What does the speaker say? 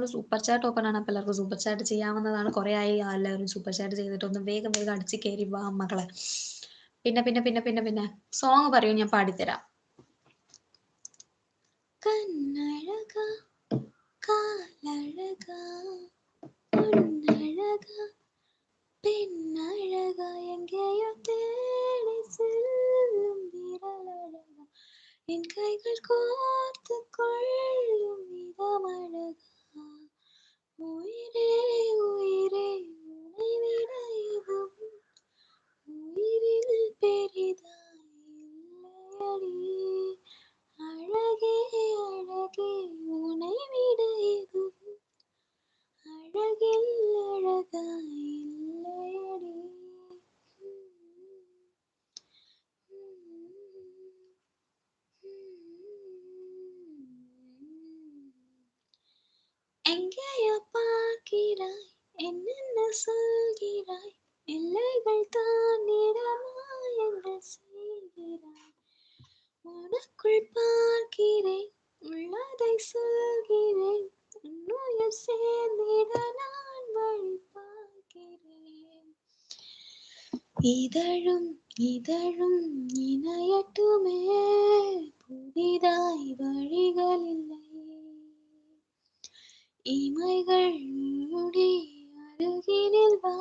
നമ്മൾ super chat open ആണ്. അപ്പൊ എല്ലാവർക്കും സൂപ്പർ ചാറ്റ് ചെയ്യാവുന്നതാണ്. കുറെ ആയി എല്ലാവരും സൂപ്പർ ചാറ്റ് ചെയ്തിട്ട് ഒന്ന് വേഗം വേഗം അടിച്ച് കയറി വാ മക്കളെ. പിന്നെ സോങ് പറയൂ, ഞാൻ പാടിത്തരാം. കണ്ണഴക കാലഴക പൊന്നഴക പെണ്ണഴക എങ്കേയോ തേടി செல்லும் വിരലഴക என் கைகள் கோர்த்து கொள்ளும் விதமழகா உயிரே உயிரே உன்னை விட எதுவும் உயிரில் பெரிதாய் இல்லையடி அழகே அழகே உன்னை விட எதுவும் அழகில் அழகாய் இல்லையடி. எங்கேயோ பார்க்கிறாய், என்னென்ன சொல்கிறாய், எல்லைகள் தாண்டிட மாயங்கள் செய்கிறாய். உனக்குள் பார்க்கிறேன், உள்ளதை சொல்கிறேன், உன்னுயிர் சேர்ந்திட நான் வழி பார்க்கிறேன். இதழும் இதழும் இணையட்டுமே, புதிதாய் வழிகள் இல்லை. இமைகள் மூடி அருகினில் வா,